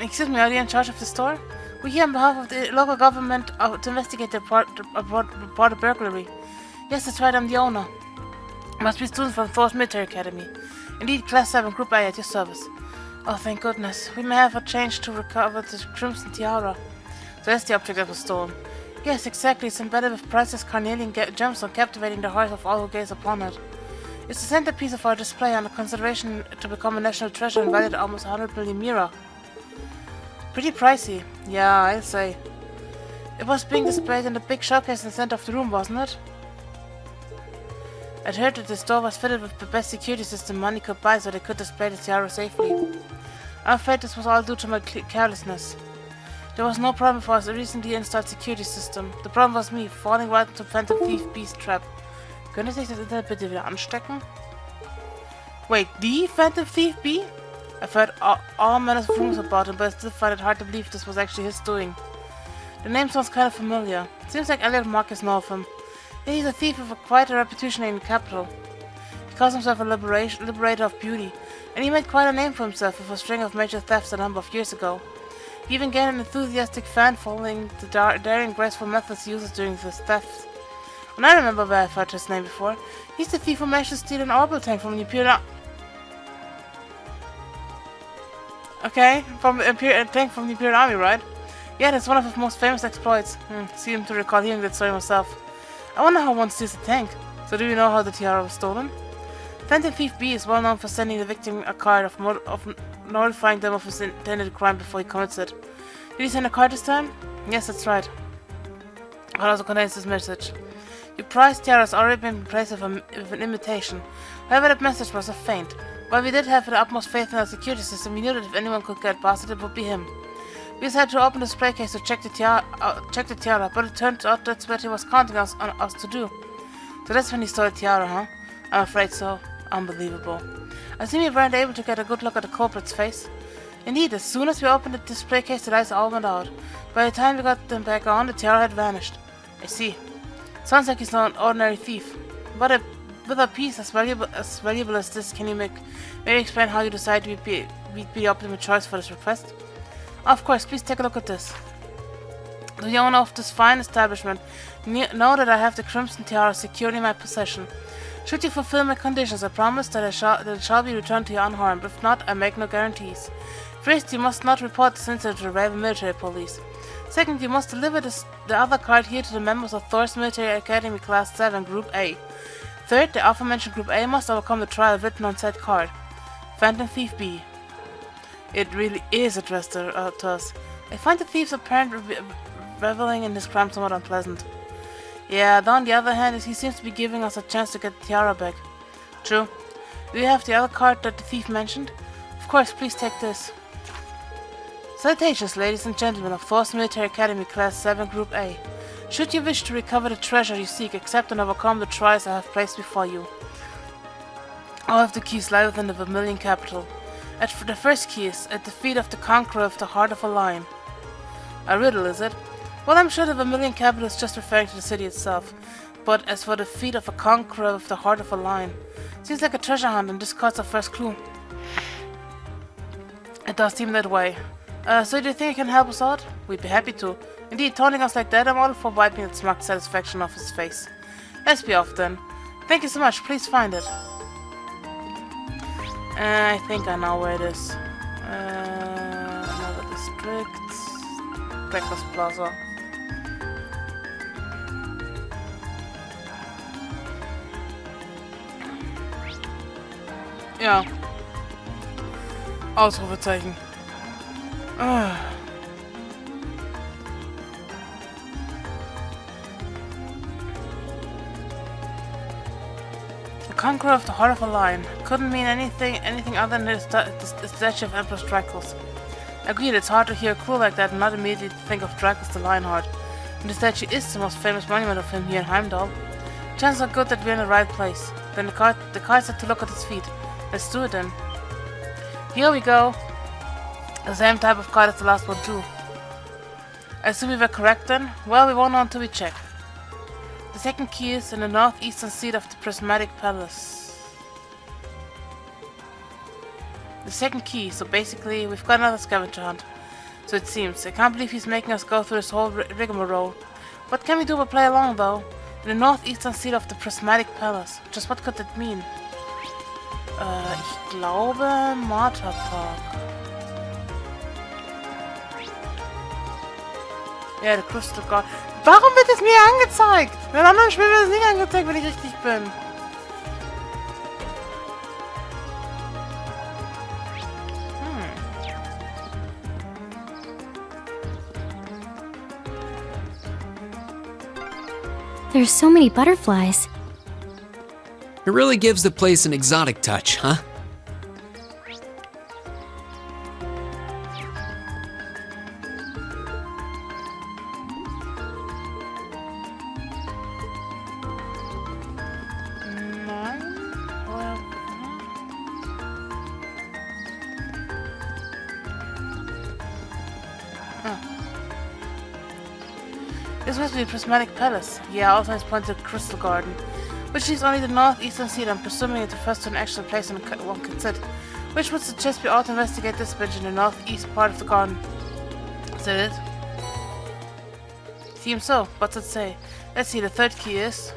Excuse me, are you in charge of the store? We're here on behalf of the local government to investigate the report of burglary. Yes, that's right, I'm the owner. Must be students from Thor's Military Academy. Indeed, Class 7, Group A at your service. Oh, thank goodness. We may have a change to recover the Crimson Tiara. So that's the object that was stolen. Yes, exactly. It's embedded with priceless carnelian gemstone, captivating the hearts of all who gaze upon it. It's the centerpiece of our display under consideration to become a national treasure and valued at almost 100 million mira. Pretty pricey. Yeah, I'll say. It was being displayed in the big showcase in the center of the room, wasn't it? I'd heard that the store was fitted with the best security system money could buy so they could display the tiara safely. I'm afraid this was all due to my carelessness. There was no problem for us, a recently installed security system. The problem was me, falling right into Phantomthief B's trap. Könnte sich das Internet bitte wieder anstecken? Wait, the Phantomthief B? I've heard all manner of rumors about him, but I still find it hard to believe this was actually his doing. The name sounds kind of familiar. Seems like Elliot Marcus knows of him. Yeah, he's a thief with quite a reputation in the capital. He calls himself a liberator of beauty, and he made quite a name for himself with a string of major thefts a number of years ago. He even gained an enthusiastic fan following the daring and graceful methods he uses during his thefts. And I remember where I've heard his name before. He's the thief who managed to steal an orbital tank from the Imperial... Okay, from the tank from the Imperial Army, right? Yeah, that's one of his most famous exploits. Seem to recall hearing that story myself. I wonder how one steals a tank. So do you know how the tiara was stolen? Phantomthief B is well known for sending the victim a card of notifying them of his intended crime before he commits it. Did he send a card this time? Yes, that's right. It also contains this message. Your prized tiara has already been replaced with an imitation. However, that message was a feint. While we did have the utmost faith in our security system, we knew that if anyone could get past it, it would be him. We just had to open the display case to check the tiara, but it turned out that's what he was counting on us to do. So that's when he stole the tiara, huh? I'm afraid so. Unbelievable. I seem we weren't able to get a good look at the culprit's face. Indeed, as soon as we opened the display case, the lights all went out. By the time we got them back on, the tiara had vanished. I see. Sounds like he's not an ordinary thief. But with a piece as valuable as this, can you maybe explain how you decided we'd be the optimal choice for this request? Of course, please take a look at this. The owner of this fine establishment know that I have the Crimson Tiara securely in my possession. Should you fulfill my conditions, I promise that it shall be returned to you unharmed. If not, I make no guarantees. First, you must not report this incident to the Raven Military Police. Second, you must deliver the other card here to the members of Thor's Military Academy Class 7, Group A. Third, the aforementioned Group A must overcome the trial written on said card. Phantomthief B. It really is addressed to us. I find the thief's apparent reveling in his crime somewhat unpleasant. Yeah, though on the other hand, he seems to be giving us a chance to get the tiara back. True. Do you have the other card that the thief mentioned? Of course, please take this. Salutations, ladies and gentlemen of Thor's Military Academy Class 7 Group A. Should you wish to recover the treasure you seek, accept and overcome the trials I have placed before you. All of the keys lie within the Vermilion capital. The first key is at the feet of the conqueror of the heart of a lion. A riddle, is it? Well, I'm sure the Vermilion capital is just referring to the city itself. But as for the feet of a conqueror of the heart of a lion, seems like a treasure hunt, and this card's our first clue. It does seem that way. So do you think you can help us out? We'd be happy to. Indeed, taunting us like that, I'm all for wiping that smug satisfaction off his face. Let's be off then. Thank you so much, please find it. I think I know where it is. Another district. Breakfast Plaza. Ja. Ausrufezeichen. The conqueror of the heart of a lion. Couldn't mean anything other than the statue of Empress Dracos. Agreed, it's hard to hear a clue like that and not immediately think of Dracos the Lionheart. And the statue is the most famous monument of him here in Heimdall. Chances are good that we're in the right place. Then the card said to look at his feet. Let's do it then. Here we go. The same type of card as the last one too. I assume we were correct then? Well, we won't know until we check. The second key is in the northeastern seat of the Prismatic Palace. The second key, so basically we've got another scavenger hunt. So it seems. I can't believe he's making us go through this whole rigmarole. What can we do but play along, though? In the northeastern seat of the Prismatic Palace. Just what could that mean? Ich glaube Martha Park. Ja, der Crystal Garden. Warum wird es mir angezeigt? In einem anderen Spiel wird es nicht angezeigt, wenn ich richtig bin. There's so many butterflies. It really gives the place an exotic touch, huh? This must be the Prismatic Palace. Yeah, all signs point to the Crystal Garden, which leaves only the northeastern seat. I'm presuming it refers to an actual place on one can sit, which would suggest we ought to investigate this bench in the northeast part of the garden. Is that it? Seems so. What's it say? Let's see, the third key is...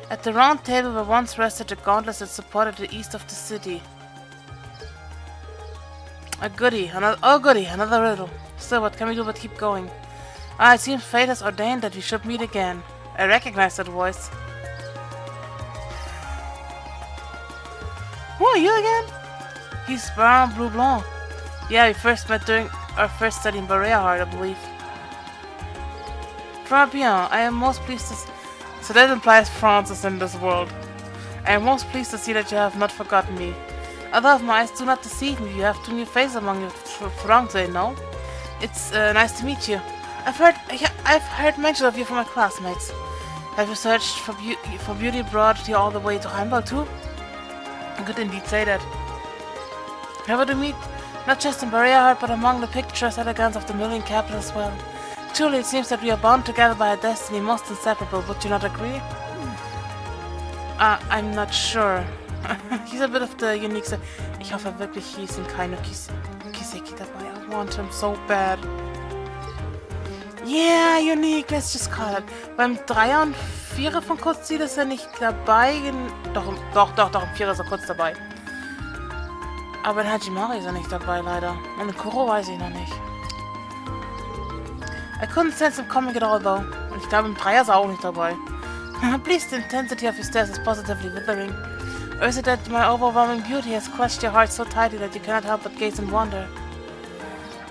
At the round table where once rested the gauntlets that supported the east of the city. A goodie. Another riddle. Still, what can we do but keep going? Ah, it seems fate has ordained that we should meet again. I recognize that voice. Who are you again? He's Baron Blue Blanc. Yeah, we first met during our first study in Barrierheart, I believe. Très bien. I am most pleased to... So that implies France is in this world. I am most pleased to see that you have not forgotten me. Although my eyes do not deceive me, you have two new faces among your throngs, I know. It's nice to meet you. I've heard mention of you from my classmates. Have you searched for beauty brought you all the way to Heimdall too? I could indeed say that. Never to meet, not just in Barrierheart, but among the picturesque elegance of the million capital as well. Truly, it seems that we are bound together by a destiny most inseparable. Would you not agree? I'm not sure. He's a bit of the unique. Ich hoffe wirklich, hier sind keine Kiseki dabei. I want him so bad. Yeah, unique, let's just call it. Beim 3er und 4er von Kurzziel ist er nicht dabei. Doch, im 4er ist er kurz dabei. Aber in Hajimari ist er nicht dabei, leider. Und in Kuro weiß ich noch nicht. I couldn't sense him coming at all, though. Und ich glaube, im 3er ist er auch nicht dabei. Please, the intensity of your stares is positively withering. Or is it that my overwhelming beauty has crushed your heart so tightly that you cannot help but gaze and wonder?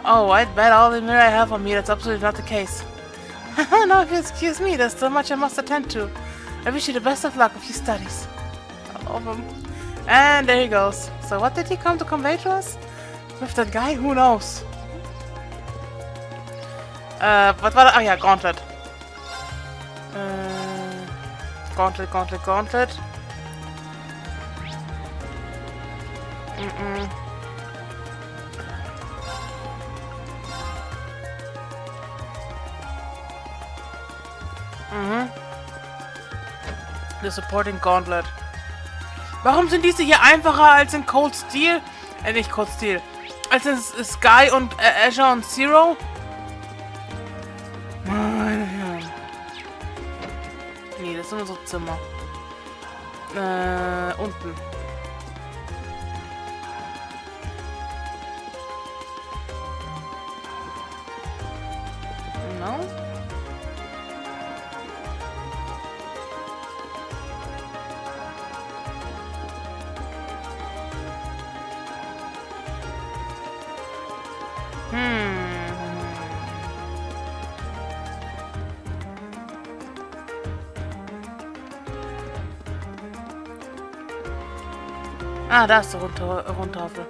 Oh, I'd bet all the mirror I have on me that's absolutely not the case. No, if you excuse me, there's so much I must attend to. I wish you the best of luck with your studies. I love him. And there he goes. So what did he come to convey to us? With that guy? Who knows? Was war das? Ach ja, Gauntlet. Gauntlet. The Supporting Gauntlet. Warum sind diese hier einfacher als in Cold Steel? Nicht Cold Steel. Als in Sky und Azure und Zero? Meine Herren. Nee, das sind unsere Zimmer. Unten. No? Ah, da ist die Rundtafel.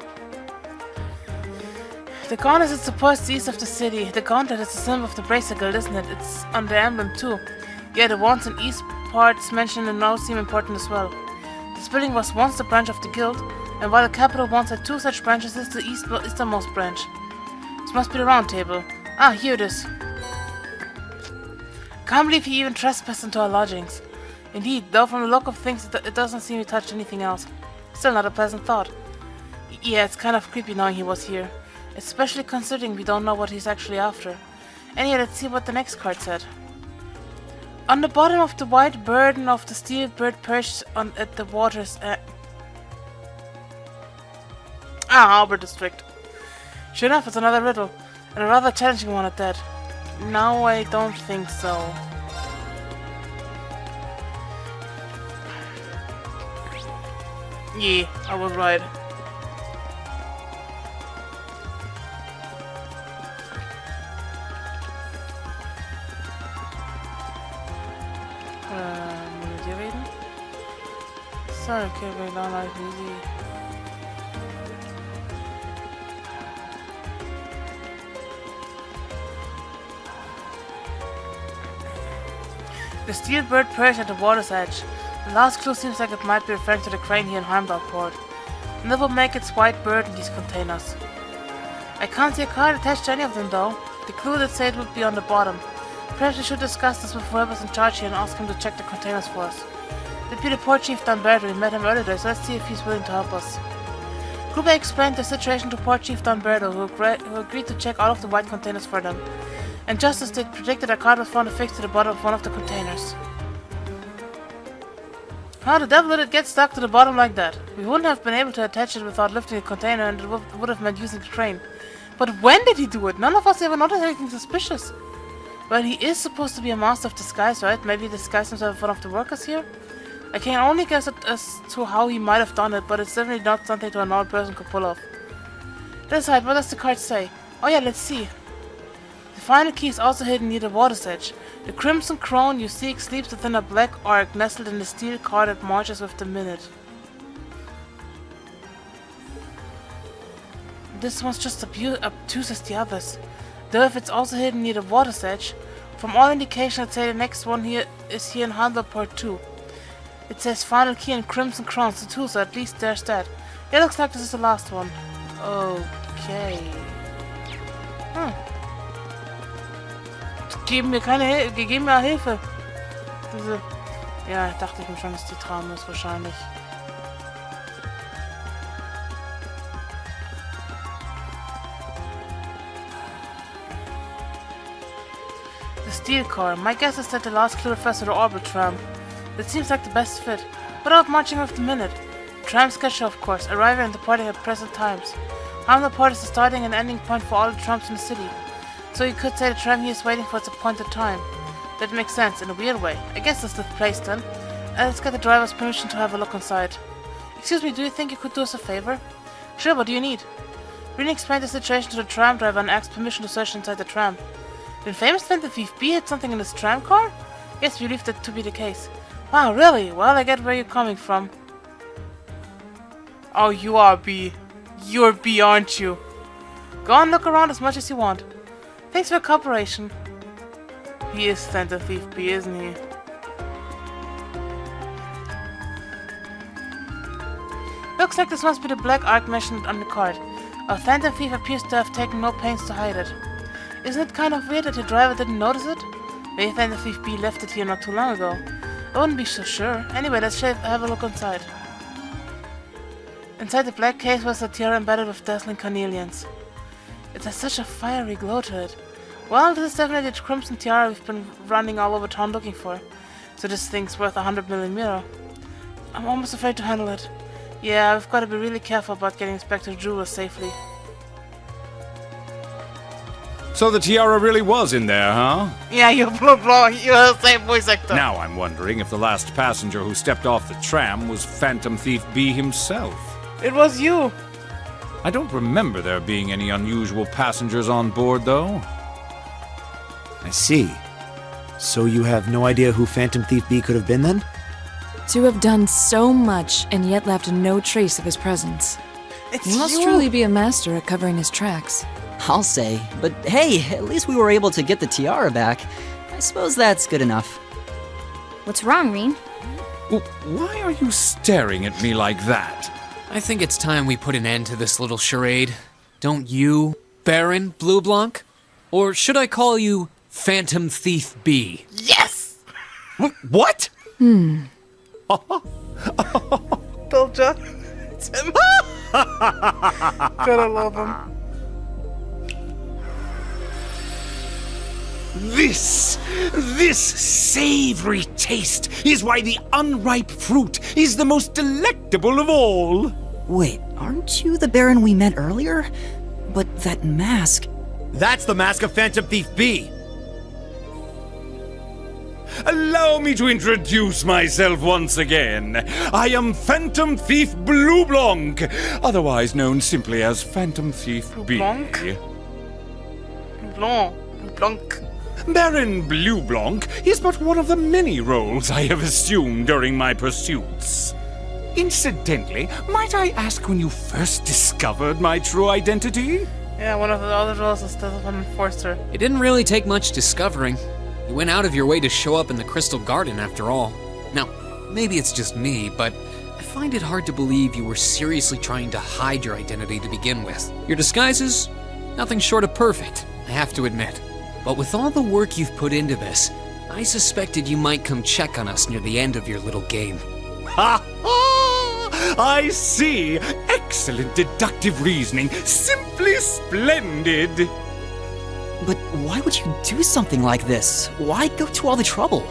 The gauntlet is supposed east of the city. The gauntlet is the symbol of the Bracer Guild, isn't it? It's on the emblem too. Yeah, the wands and east parts mentioned in now seem important as well. This building was once the branch of the guild, and while the capital once had two such branches, this is the easternmost branch. This must be the round table. Ah, here it is. Can't believe he even trespassed into our lodgings. Indeed, though from the look of things it doesn't seem he touched anything else. Still not a pleasant thought. Yeah, it's kind of creepy knowing he was here. Especially considering we don't know what he's actually after. Anyway, let's see what the next card said. On the bottom of the white burden of the steel bird perched at the water's Harbor District. Sure enough, it's another riddle. And a rather challenging one at that. No, I don't think so. Yeah, I was right. Moet je reden? Sorry, okay, wait, no, no, easy. The steel bird perched at the water's edge. The last clue seems like it might be referring to the crane here in Heimdall port. And that will make its white bird in these containers. I can't see a card attached to any of them though. The clue that said it would be on the bottom. Perhaps we should discuss this with whoever's in charge here and ask him to check the containers for us. That'd be the port chief Dunbardo. We met him earlier today, so let's see if he's willing to help us. Group A explained the situation to port chief Dunbardo, who agreed to check all of the white containers for them. And just as they predicted, a card was found affixed to the bottom of one of the containers. How the devil did it get stuck to the bottom like that? We wouldn't have been able to attach it without lifting the container, and it would have meant using the crane. But when did he do it? None of us ever noticed anything suspicious. Well, he is supposed to be a master of disguise, right? Maybe he disguised himself as one of the workers here? I can only guess as to how he might have done it, but it's definitely not something a normal person could pull off. This side, what does the card say? Oh yeah, let's see. The final key is also hidden near the water's edge. The crimson crown you seek sleeps within a black ark nestled in the steel car that marches with the minute. This one's just obtuse as the others. Though if it's also hidden near the water's edge, from all indications I'd say the next one here is here in Heimdall Port 2. It says final key and crimson crown, so too, so at least there's that. It looks like this is the last one. Okay. Geben mir Hilfe. Ja, dachte ich mir schon, dass die Traum ist wahrscheinlich. The steel car. My guess is that the last clue refers to the orbit tram. That seems like the best fit. What about marching with the minute? Tram schedule, of course, arriving and departing at present times. Heimdall Port is the starting and ending point for all the trams in the city. So you could say the tram here is waiting for its appointed time. That makes sense, in a weird way. I guess that's the place then. Let's get the driver's permission to have a look inside. Excuse me, do you think you could do us a favor? Sure, what do you need? Rin explained the situation to the tram driver and asked permission to search inside the tram. Did famous Phantomthief B hit something in this tram car? Yes, we believe that to be the case. Wow, really? Well, I get where you're coming from. Oh, you are B. You're B, aren't you? Go and look around as much as you want. Thanks for your cooperation. He is Phantomthief B, isn't he? Looks like this must be the black ark mentioned on the card. Our Phantomthief appears to have taken no pains to hide it. Isn't it kind of weird that the driver didn't notice it? Maybe Phantomthief B left it here not too long ago. I wouldn't be so sure. Anyway, let's have a look inside. Inside the black case was a tiara embedded with dazzling carnelians. It has such a fiery glow to it. Well, this is definitely the crimson tiara we've been running all over town looking for. So this thing's worth 100 million miro. I'm almost afraid to handle it. Yeah, we've got to be really careful about getting Inspector Jewel safely. So the tiara really was in there, huh? Yeah, you're the same voice actor. Now I'm wondering if the last passenger who stepped off the tram was Phantomthief B himself. It was you. I don't remember there being any unusual passengers on board, though. I see. So you have no idea who Phantomthief B could have been then? To have done so much and yet left no trace of his presence. He must truly be a master at covering his tracks. I'll say, but hey, at least we were able to get the tiara back. I suppose that's good enough. What's wrong, Reen? Why are you staring at me like that? I think it's time we put an end to this little charade. Don't you, Baron Blue Blanc? Or should I call you Phantomthief B? Yes! What? Told ya. It's him. Gotta love him. This savory taste is why the unripe fruit is the most delectable of all. Wait, aren't you the Baron we met earlier? But that mask... That's the mask of Phantomthief B. Allow me to introduce myself once again. I am Phantomthief Blanc, otherwise known simply as Phantomthief B. Blanc? Blanc. Baron Blanc is but one of the many roles I have assumed during my pursuits. Incidentally, might I ask when you first discovered my true identity? Yeah, one of the other roles is that of an enforcer. It didn't really take much discovering. You went out of your way to show up in the Crystal Garden after all. Now, maybe it's just me, but I find it hard to believe you were seriously trying to hide your identity to begin with. Your disguises? Nothing short of perfect, I have to admit. But with all the work you've put into this, I suspected you might come check on us near the end of your little game. Ha ha! I see! Excellent deductive reasoning. Simply splendid! But why would you do something like this? Why go to all the trouble?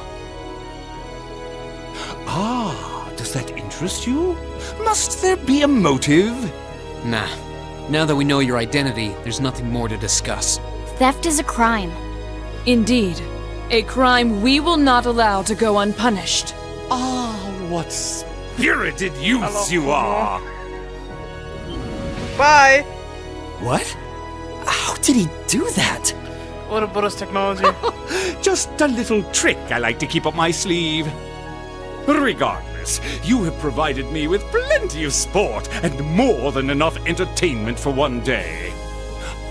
Ah, does that interest you? Must there be a motive? Nah. Now that we know your identity, there's nothing more to discuss. Theft is a crime. Indeed. A crime we will not allow to go unpunished. Ah, what spirited youths you are! Bye! What? How did he do that? What a Buddhist technology. Just a little trick I like to keep up my sleeve. Regardless, you have provided me with plenty of sport and more than enough entertainment for one day.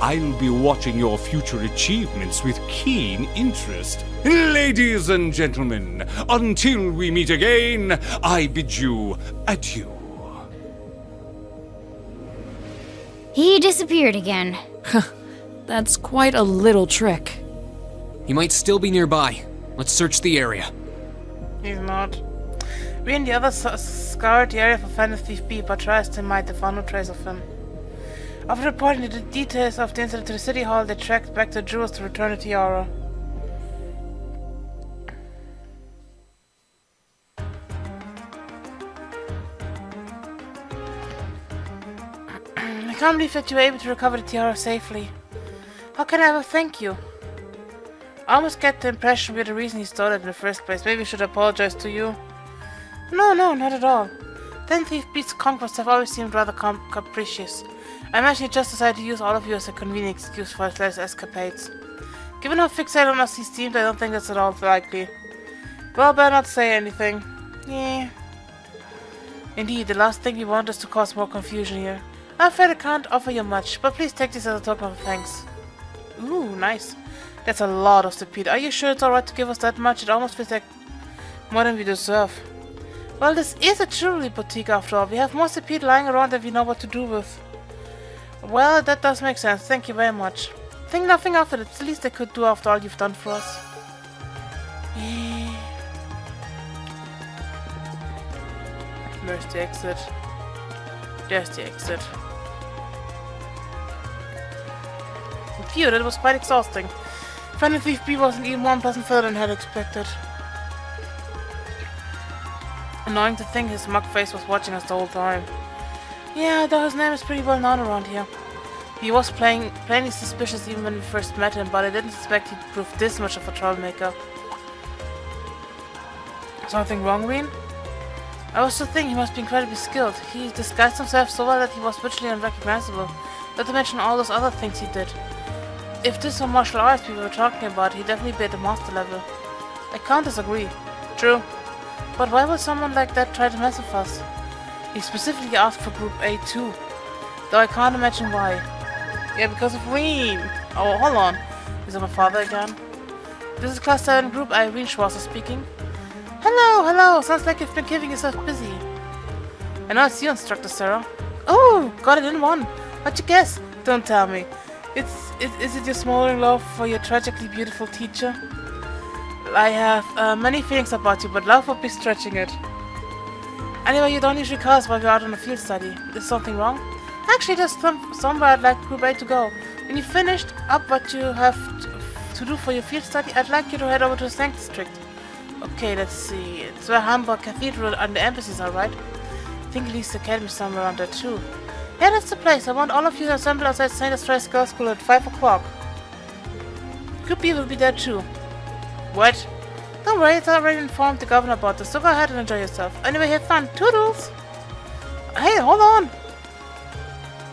I'll be watching your future achievements with keen interest. Ladies and gentlemen, until we meet again, I bid you adieu. He disappeared again. That's quite a little trick. He might still be nearby. Let's search the area. He's not. We and the others scoured the area for Phantomthief B, but they found no trace of him. After reporting the details of the incident to the city hall, they tracked back the jewels to return the tiara. I can't believe that you were able to recover the tiara safely. How can I ever thank you? I almost get the impression we're the reason he stole it in the first place. Maybe I should apologize to you. No, not at all. Phantomthief B's conquests have always seemed rather capricious. I imagine he just decided to use all of you as a convenient excuse for his latest escapades. Given how fixated on us he seemed, I don't think that's at all likely. Well, better not say anything. Yeah. Indeed, the last thing we want is to cause more confusion here. I'm afraid I can't offer you much, but please take this as a token of thanks. Ooh, nice. That's a lot of stupid. Are you sure it's alright to give us that much? It almost feels like more than we deserve. Well, this is a jewelry boutique after all. We have more stupid lying around that we know what to do with. Well, that does make sense. Thank you very much. Think nothing of it. It's the least I could do after all you've done for us. Where's the exit? There's the exit. Phew, that was quite exhausting. Phantomthief B wasn't even more unpleasant further than I had expected. Annoying to think his mug face was watching us the whole time. Yeah, though his name is pretty well known around here. He was plainly suspicious even when we first met him, but I didn't suspect he'd prove this much of a troublemaker. Something wrong, Reen? I was to think he must be incredibly skilled. He disguised himself so well that he was virtually unrecognizable, not to mention all those other things he did. If this were martial arts we were talking about, he'd definitely be at the master level. I can't disagree. True. But why would someone like that try to mess with us? He specifically asked for Group A too, though I can't imagine why. Yeah, because of Reen. Oh, hold on. Is it my father again? This is Class 7 Group A, Reen Schwarzer speaking. Hello. Sounds like you've been keeping yourself busy. I know it's you, Instructor Sarah. Oh, got it in one. What'd you guess? Don't tell me. Is it your smoldering love for your tragically beautiful teacher? I have many feelings about you, but love would be stretching it. Anyway, you don't usually call us while we're out on a field study. Is something wrong? Actually, there's somewhere I'd like Roubaix to go. When you finished up what you have to do for your field study, I'd like you to head over to the Sanct District. Okay, let's see. It's where Hamburg Cathedral and the embassies are, right? I think Lee's Academy is somewhere around there too. Yeah, that's the place. I want all of you to assemble outside St. Estrella Girls' School at 5 o'clock. Goopy will be there too. What? Don't worry, it's already informed the governor about this, so go ahead and enjoy yourself. Anyway, have fun. Toodles! Hey, hold on!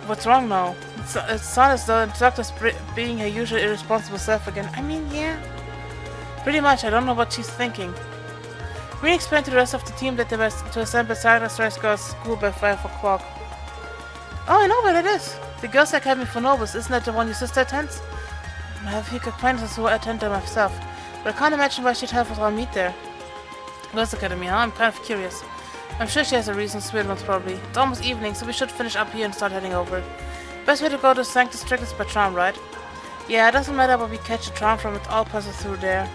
What's wrong now? It sounds as though the instructor's being her usual irresponsible self again. I mean, yeah. Pretty much, I don't know what she's thinking. We explained to the rest of the team that they were to assemble St. Estrella Girls' School by 5 o'clock. Oh, I know where it is. The Girls' Academy for Nobles, isn't that the one your sister attends? I have few acquaintances who attend there myself, but I can't imagine why she'd have us all meet there. Girls' Academy, huh? I'm kind of curious. I'm sure she has a reason, weird ones probably. It's almost evening, so we should finish up here and start heading over. Best way to go to Sanct District is by tram, right? Yeah, it doesn't matter where we catch the tram from, it all passes through there.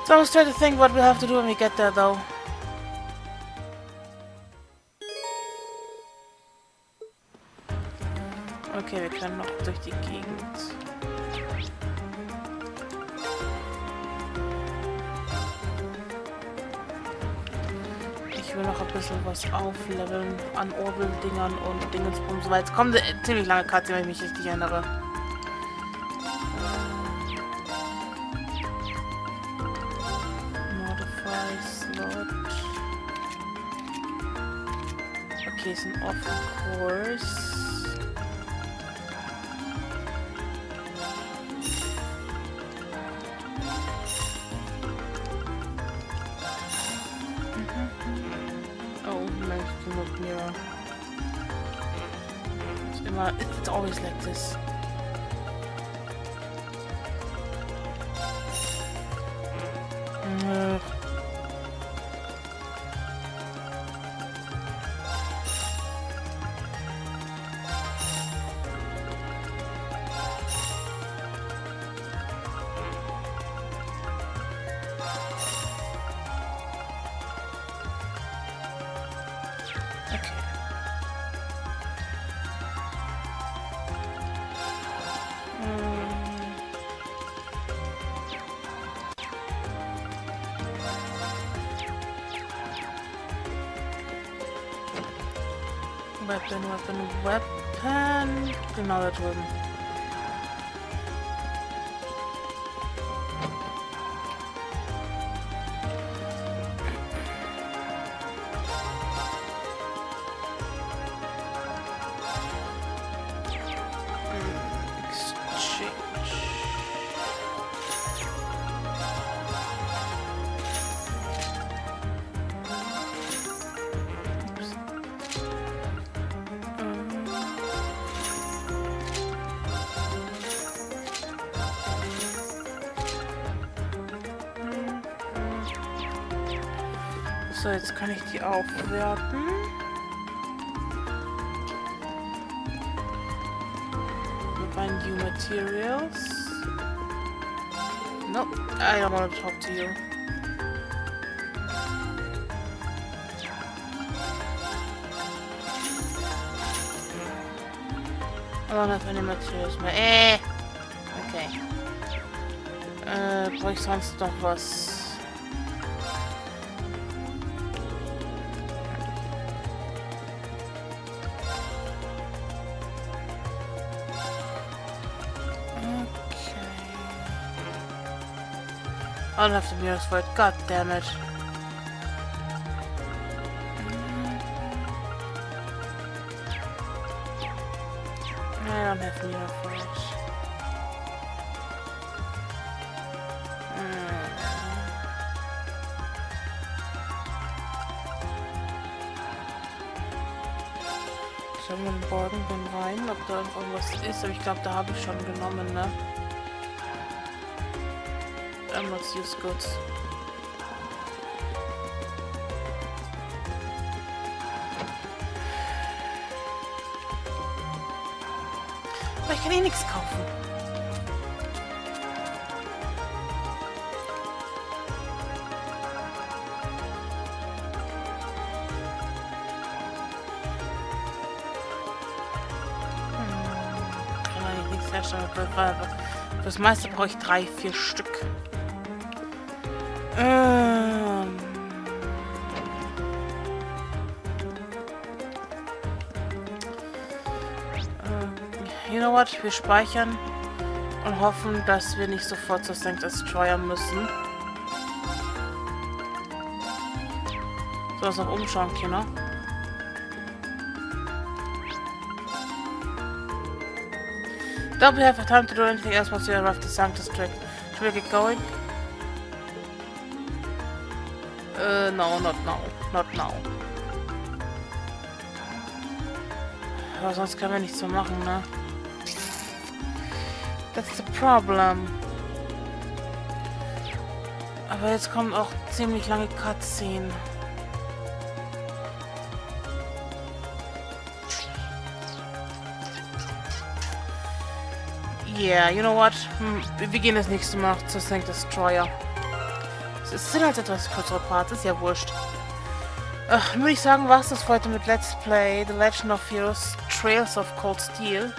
So I'm trying to think what we'll have to do when we get there, though. Okay, wir können noch durch die Gegend. Ich will noch ein bisschen was aufleveln an Orbeldingern und Dingensbums, weil jetzt kommt eine ziemlich lange Karte, wenn ich mich richtig erinnere. Modify Slot. Okay, ist ein Off Course. It's always like this. Weapon. Genau da drüben. So, jetzt kann ich die aufwerten. Find new materials. Nope, I don't want to talk to you. I don't have any materials mehr. Okay. Brauche ich sonst noch was? I don't have the mirrors for it. God damn it. I don't have mirror for it. Schauen wir den Borgen rein, ob da irgendwas ist. Aber ich glaube, da habe ich schon genommen, ne? Let's use goods. Aber ich kann eh nichts kaufen. herstellen. Fürs meiste brauche ich 3, 4 Stück. You know what? Wir speichern und hoffen, dass wir nicht sofort zur St. Destroyer müssen. So, uns noch umschauen, Kinder. Don't we have time to do anything else once you arrive to St. District? Should we get going? No, not now. Not now. Aber sonst können wir nichts mehr machen, ne? That's the problem. Aber jetzt kommt auch ziemlich lange Cutscene. Yeah, you know what? Wir gehen das nächste Mal noch zur St. Destroyer. Es sind halt etwas kürzere Parts, ist ja wurscht. Dann würde ich sagen, war es das für heute mit Let's Play The Legend of Heroes Trails of Cold Steel.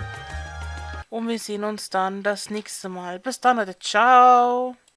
Und wir sehen uns dann das nächste Mal. Bis dann, Leute. Ciao!